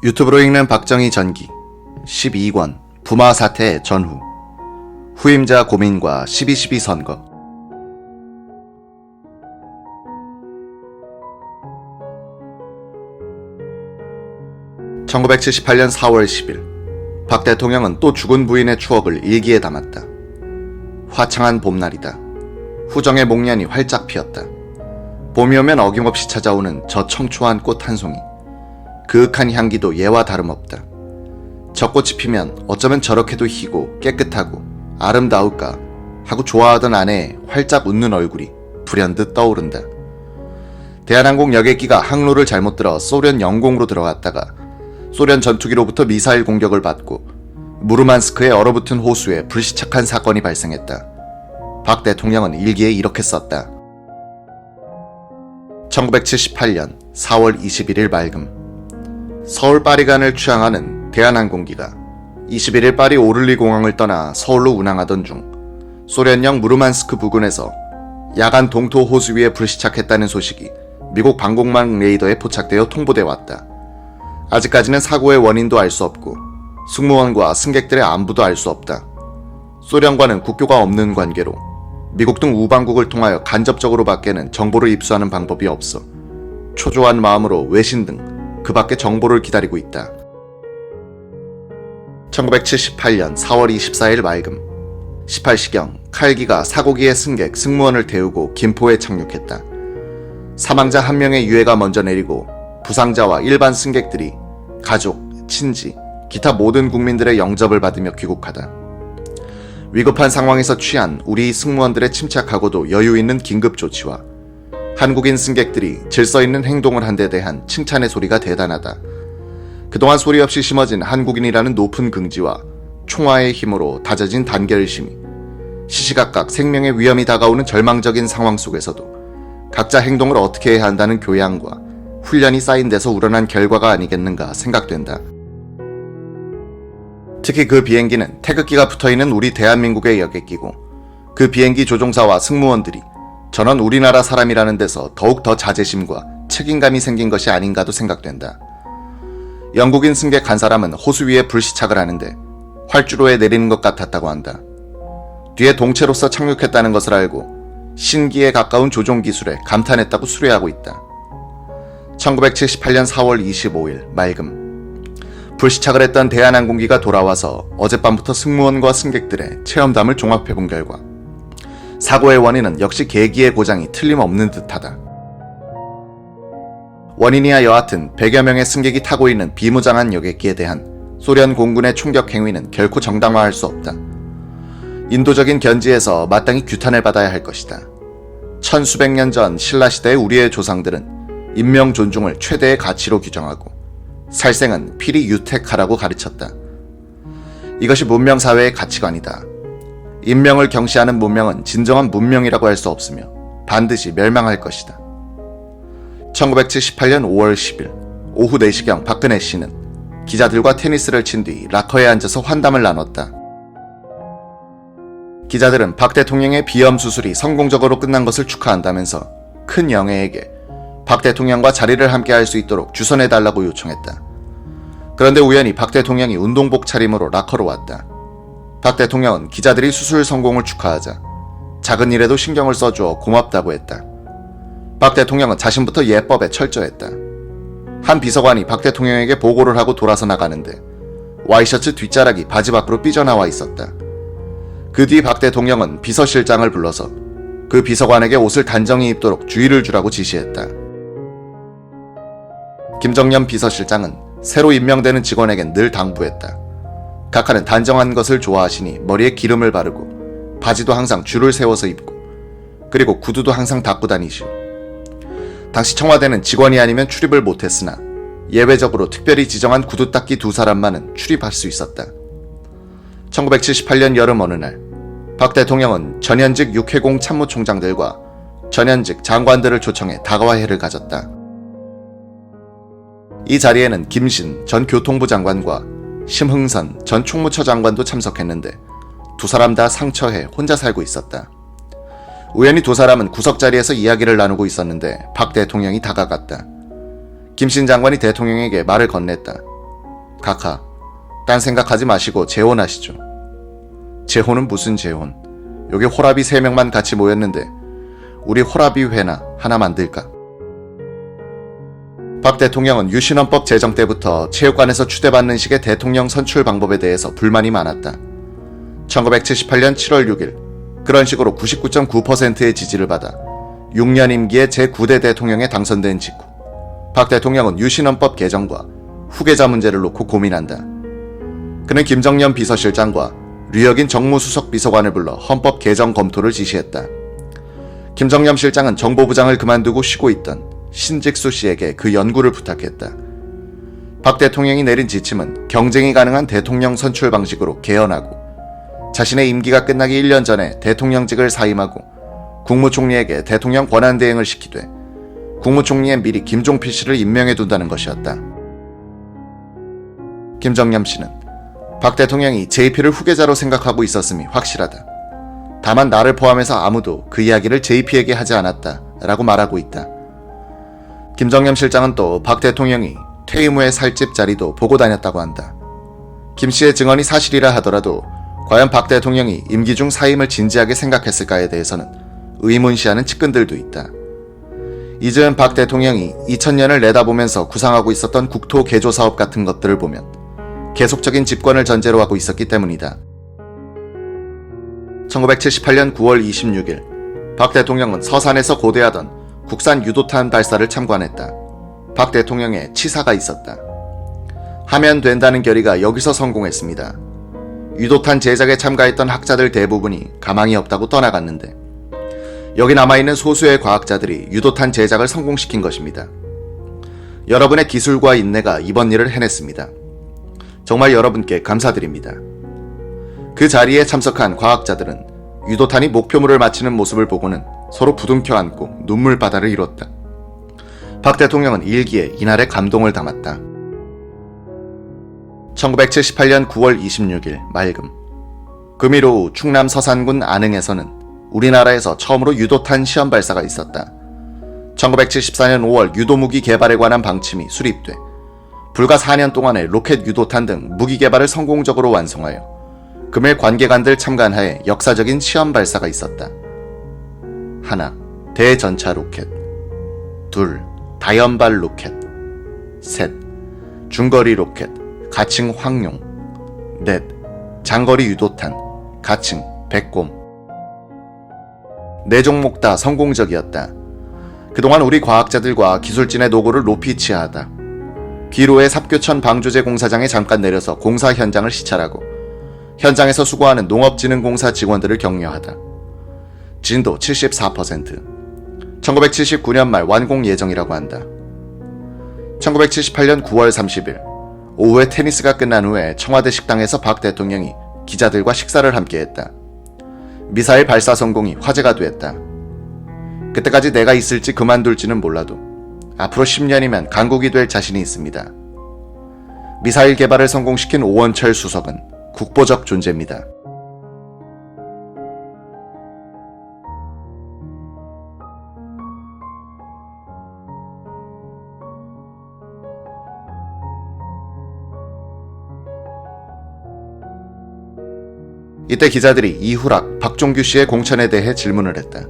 유튜브로 읽는 박정희 전기 12권 부마 사태 전후 후임자 고민과 12.12 선거. (1978년 4월 10일) 박 대통령은 또 죽은 부인의 추억을 일기에 담았다. 화창한 봄날이다. 후정의 목련이 활짝 피었다. 봄이 오면 어김없이 찾아오는 저 청초한 꽃 한 송이. 그윽한 향기도 예와 다름없다. 저 꽃이 피면 어쩌면 저렇게도 희고 깨끗하고 아름다울까 하고 좋아하던 아내의 활짝 웃는 얼굴이 불현듯 떠오른다. 대한항공 여객기가 항로를 잘못 들어 소련 영공으로 들어갔다가 소련 전투기로부터 미사일 공격을 받고 무르만스크에 얼어붙은 호수에 불시착한 사건이 발생했다. 박 대통령은 일기에 이렇게 썼다. 1978년 4월 21일 맑음. 서울 파리간을 취항하는 대한항공기가 21일 파리 오를리 공항을 떠나 서울로 운항하던 중 소련령 무르만스크 부근에서 야간 동토 호수 위에 불시착했다는 소식이 미국 방공망 레이더에 포착되어 통보돼 왔다. 아직까지는 사고의 원인도 알 수 없고 승무원과 승객들의 안부도 알 수 없다. 소련과는 국교가 없는 관계로 미국 등 우방국을 통하여 간접적으로 밖에는 정보를 입수하는 방법이 없어 초조한 마음으로 외신 등 그 밖에 정보를 기다리고 있다. 1978년 4월 24일 맑음. 18시경 칼기가 사고기의 승객 승무원을 태우고 김포에 착륙했다. 사망자 1명의 유해가 먼저 내리고 부상자와 일반 승객들이 가족, 친지, 기타 모든 국민들의 영접을 받으며 귀국하다. 위급한 상황에서 취한 우리 승무원들의 침착하고도 여유 있는 긴급 조치와 한국인 승객들이 질서 있는 행동을 한 데 대한 칭찬의 소리가 대단하다. 그동안 소리 없이 심어진 한국인이라는 높은 긍지와 총화의 힘으로 다져진 단결심이 시시각각 생명의 위험이 다가오는 절망적인 상황 속에서도 각자 행동을 어떻게 해야 한다는 교양과 훈련이 쌓인 데서 우러난 결과가 아니겠는가 생각된다. 특히 그 비행기는 태극기가 붙어있는 우리 대한민국의 여객기고 그 비행기 조종사와 승무원들이 전원 우리나라 사람이라는 데서 더욱 더 자제심과 책임감이 생긴 것이 아닌가도 생각된다. 영국인 승객 한 사람은 호수 위에 불시착을 하는데 활주로에 내리는 것 같았다고 한다. 뒤에 동체로서 착륙했다는 것을 알고 신기에 가까운 조종 기술에 감탄했다고 수려하고 있다. 1978년 4월 25일 맑음. 불시착을 했던 대한항공기가 돌아와서 어젯밤부터 승무원과 승객들의 체험담을 종합해본 결과 사고의 원인은 역시 계기의 고장이 틀림없는 듯하다. 원인이야 여하튼 100여 명의 승객이 타고 있는 비무장한 여객기에 대한 소련 공군의 총격 행위는 결코 정당화할 수 없다. 인도적인 견지에서 마땅히 규탄을 받아야 할 것이다. 천수백 년 전 신라시대의 우리의 조상들은 인명 존중을 최대의 가치로 규정하고 살생은 필히 유택하라고 가르쳤다. 이것이 문명사회의 가치관이다. 인명을 경시하는 문명은 진정한 문명이라고 할 수 없으며 반드시 멸망할 것이다. 1978년 5월 10일 오후 4시경 박근혜 씨는 기자들과 테니스를 친 뒤 락커에 앉아서 환담을 나눴다. 기자들은 박 대통령의 비염 수술이 성공적으로 끝난 것을 축하한다면서 큰 영예에게 박 대통령과 자리를 함께 할 수 있도록 주선해달라고 요청했다. 그런데 우연히 박 대통령이 운동복 차림으로 락커로 왔다. 박 대통령은 기자들이 수술 성공을 축하하자 작은 일에도 신경을 써주어 고맙다고 했다. 박 대통령은 자신부터 예법에 철저했다. 한 비서관이 박 대통령에게 보고를 하고 돌아서 나가는데 와이셔츠 뒷자락이 바지 밖으로 삐져나와 있었다. 그 뒤 박 대통령은 비서실장을 불러서 그 비서관에게 옷을 단정히 입도록 주의를 주라고 지시했다. 김정년 비서실장은 새로 임명되는 직원에겐 늘 당부했다. 각하는 단정한 것을 좋아하시니 머리에 기름을 바르고 바지도 항상 줄을 세워서 입고 그리고 구두도 항상 닦고 다니시오. 당시 청와대는 직원이 아니면 출입을 못했으나 예외적으로 특별히 지정한 구두 닦기 2사람만은 출입할 수 있었다. 1978년 여름 어느 날 박 대통령은 전현직 육해공 참모총장들과 전현직 장관들을 초청해 다과와 회를 가졌다. 이 자리에는 김신 전 교통부 장관과 심흥선 전 총무처 장관도 참석했는데 두 사람 다 상처해 혼자 살고 있었다. 우연히 두 사람은 구석자리에서 이야기를 나누고 있었는데 박 대통령이 다가갔다. 김신 장관이 대통령에게 말을 건넸다. 카카, 딴 생각하지 마시고 재혼하시죠. 재혼은 무슨 재혼? 여기 호라비 3명만 같이 모였는데 우리 호라비 회나 하나 만들까? 박 대통령은 유신헌법 제정 때부터 체육관에서 추대받는 식의 대통령 선출 방법에 대해서 불만이 많았다. 1978년 7월 6일 그런 식으로 99.9%의 지지를 받아 6년 임기의 제9대 대통령에 당선된 직후 박 대통령은 유신헌법 개정과 후계자 문제를 놓고 고민한다. 그는 김정년 비서실장과 류혁인 정무수석 비서관을 불러 헌법 개정 검토를 지시했다. 김정년 실장은 정보부장을 그만두고 쉬고 있던 신직수 씨에게 그 연구를 부탁했다. 박 대통령이 내린 지침은 경쟁이 가능한 대통령 선출 방식으로 개헌하고 자신의 임기가 끝나기 1년 전에 대통령직을 사임하고 국무총리에게 대통령 권한대행을 시키되 국무총리에 미리 김종필 씨를 임명해둔다는 것이었다. 김정년 씨는 박 대통령이 JP를 후계자로 생각하고 있었음이 확실하다. 다만 나를 포함해서 아무도 그 이야기를 JP에게 하지 않았다 라고 말하고 있다. 김정년 실장은 또 박 대통령이 퇴임 후의 살집 자리도 보고 다녔다고 한다. 김 씨의 증언이 사실이라 하더라도 과연 박 대통령이 임기 중 사임을 진지하게 생각했을까에 대해서는 의문시하는 측근들도 있다. 이즈은 박 대통령이 2000년을 내다보면서 구상하고 있었던 국토 개조 사업 같은 것들을 보면 계속적인 집권을 전제로 하고 있었기 때문이다. 1978년 9월 26일 박 대통령은 서산에서 고대하던 국산 유도탄 발사를 참관했다. 박 대통령의 치사가 있었다. 하면 된다는 결의가 여기서 성공했습니다. 유도탄 제작에 참가했던 학자들 대부분이 가망이 없다고 떠나갔는데 여기 남아있는 소수의 과학자들이 유도탄 제작을 성공시킨 것입니다. 여러분의 기술과 인내가 이번 일을 해냈습니다. 정말 여러분께 감사드립니다. 그 자리에 참석한 과학자들은 유도탄이 목표물을 맞히는 모습을 보고는 서로 부둥켜 안고 눈물바다를 이뤘다. 박 대통령은 일기에 이날의 감동을 담았다. 1978년 9월 26일 맑음. 금일 오후 충남 서산군 안흥에서는 우리나라에서 처음으로 유도탄 시험 발사가 있었다. 1974년 5월 유도무기 개발에 관한 방침이 수립돼 불과 4년 동안에 로켓 유도탄 등 무기 개발을 성공적으로 완성하여 금일 관계관들 참관하에 역사적인 시험 발사가 있었다. 하나, 대전차 로켓. 둘, 다연발 로켓. 셋, 중거리 로켓, 가칭 황룡. 넷, 장거리 유도탄, 가칭 백곰. 4종목 다 성공적이었다. 그동안 우리 과학자들과 기술진의 노고를 높이 치하하다. 귀로의 삽교천 방조제 공사장에 잠깐 내려서 공사 현장을 시찰하고 현장에서 수고하는 농업진흥공사 직원들을 격려하다. 진도 74%. 1979년 말 완공 예정이라고 한다. 1978년 9월 30일 오후에 테니스가 끝난 후에 청와대 식당에서 박 대통령이 기자들과 식사를 함께했다. 미사일 발사 성공이 화제가 됐다. 그때까지 내가 있을지 그만둘지는 몰라도 앞으로 10년이면 강국이 될 자신이 있습니다. 미사일 개발을 성공시킨 오원철 수석은 국보적 존재입니다. 이때 기자들이 이후락, 박종규 씨의 공천에 대해 질문을 했다.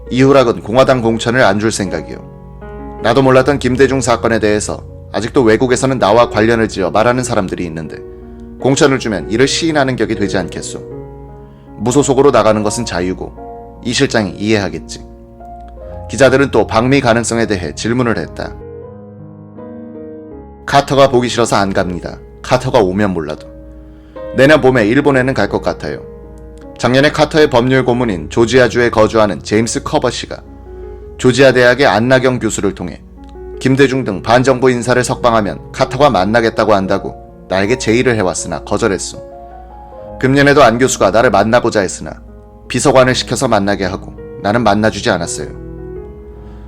이후락은 공화당 공천을 안 줄 생각이요. 나도 몰랐던 김대중 사건에 대해서 아직도 외국에서는 나와 관련을 지어 말하는 사람들이 있는데 공천을 주면 이를 시인하는 격이 되지 않겠소. 무소속으로 나가는 것은 자유고 이 실장이 이해하겠지. 기자들은 또 방미 가능성에 대해 질문을 했다. 카터가 보기 싫어서 안 갑니다. 카터가 오면 몰라도. 내년 봄에 일본에는 갈 것 같아요. 작년에 카터의 법률 고문인 조지아주에 거주하는 제임스 커버 씨가 조지아 대학의 안나경 교수를 통해 김대중 등 반정부 인사를 석방하면 카터가 만나겠다고 한다고 나에게 제의를 해왔으나 거절했소. 금년에도 안 교수가 나를 만나고자 했으나 비서관을 시켜서 만나게 하고 나는 만나주지 않았어요.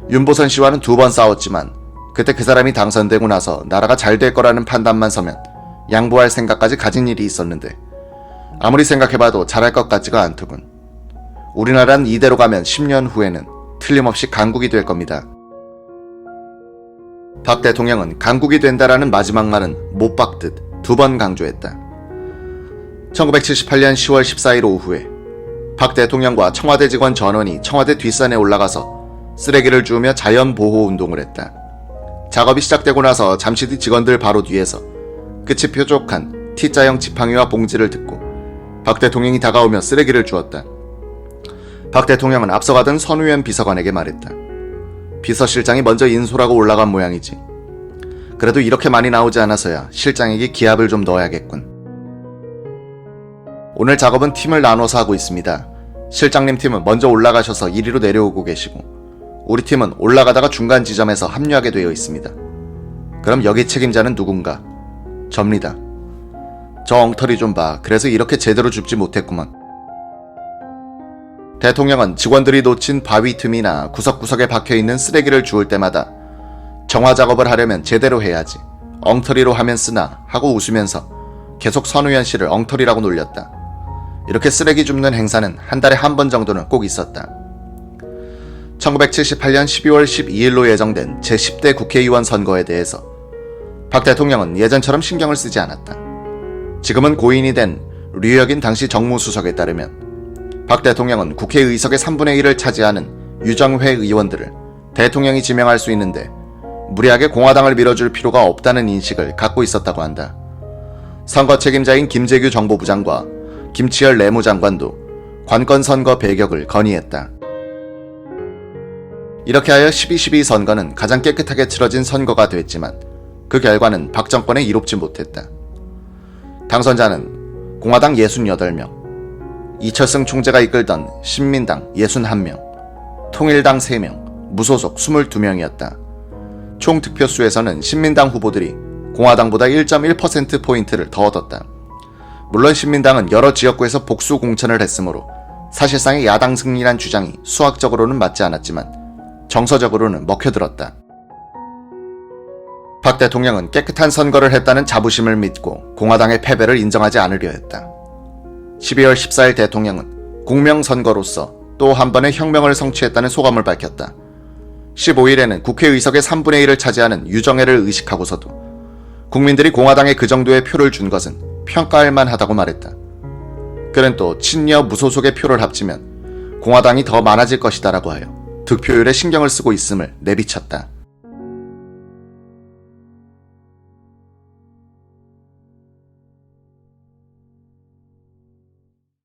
윤보선 씨와는 2번 싸웠지만 그때 그 사람이 당선되고 나서 나라가 잘 될 거라는 판단만 서면 양보할 생각까지 가진 일이 있었는데 아무리 생각해봐도 잘할 것 같지가 않더군. 우리나라는 이대로 가면 10년 후에는 틀림없이 강국이 될 겁니다. 박 대통령은 강국이 된다라는 마지막 말은 못 박듯 2번 강조했다. 1978년 10월 14일 오후에 박 대통령과 청와대 직원 전원이 청와대 뒷산에 올라가서 쓰레기를 주우며 자연보호운동을 했다. 작업이 시작되고 나서 잠시 뒤 직원들 바로 뒤에서 끝이 뾰족한 T자형 지팡이와 봉지를 듣고 박 대통령이 다가오며 쓰레기를 주었다. 박 대통령은 앞서가던 선우현 비서관에게 말했다. 비서실장이 먼저 인솔하고 올라간 모양이지. 그래도 이렇게 많이 나오지 않아서야 실장에게 기합을 좀 넣어야겠군. 오늘 작업은 팀을 나눠서 하고 있습니다. 실장님 팀은 먼저 올라가셔서 이리로 내려오고 계시고 우리 팀은 올라가다가 중간 지점에서 합류하게 되어 있습니다. 그럼 여기 책임자는 누군가? 접니다. 저 엉터리 좀 봐. 그래서 이렇게 제대로 줍지 못했구먼. 대통령은 직원들이 놓친 바위 틈이나 구석구석에 박혀있는 쓰레기를 주울 때마다 정화 작업을 하려면 제대로 해야지. 엉터리로 하면 쓰나 하고 웃으면서 계속 선우현 씨를 엉터리라고 놀렸다. 이렇게 쓰레기 줍는 행사는 한 달에 한 번 정도는 꼭 있었다. 1978년 12월 12일로 예정된 제10대 국회의원 선거에 대해서 박 대통령은 예전처럼 신경을 쓰지 않았다. 지금은 고인이 된 류혁인 당시 정무수석에 따르면 박 대통령은 국회 의석의 3분의 1을 차지하는 유정회 의원들을 대통령이 지명할 수 있는데 무리하게 공화당을 밀어줄 필요가 없다는 인식을 갖고 있었다고 한다. 선거 책임자인 김재규 정보부 장과 김치열 내무장관도 관건선거 배격을 건의했다. 이렇게 하여 12.12 선거는 가장 깨끗하게 치러진 선거가 됐지만 그 결과는 박 정권에 이롭지 못했다. 당선자는 공화당 68명, 이철승 총재가 이끌던 신민당 61명, 통일당 3명, 무소속 22명이었다. 총 득표수에서는 신민당 후보들이 공화당보다 1.1%포인트를 더 얻었다. 물론 신민당은 여러 지역구에서 복수 공천을 했으므로 사실상의 야당 승리란 주장이 수학적으로는 맞지 않았지만 정서적으로는 먹혀들었다. 박 대통령은 깨끗한 선거를 했다는 자부심을 믿고 공화당의 패배를 인정하지 않으려 했다. 12월 14일 대통령은 공명선거로서 또 한 번의 혁명을 성취했다는 소감을 밝혔다. 15일에는 국회의석의 3분의 1을 차지하는 유정회를 의식하고서도 국민들이 공화당에 그 정도의 표를 준 것은 평가할 만하다고 말했다. 그는 또 친여 무소속의 표를 합치면 공화당이 더 많아질 것이다라고 하여 득표율에 신경을 쓰고 있음을 내비쳤다.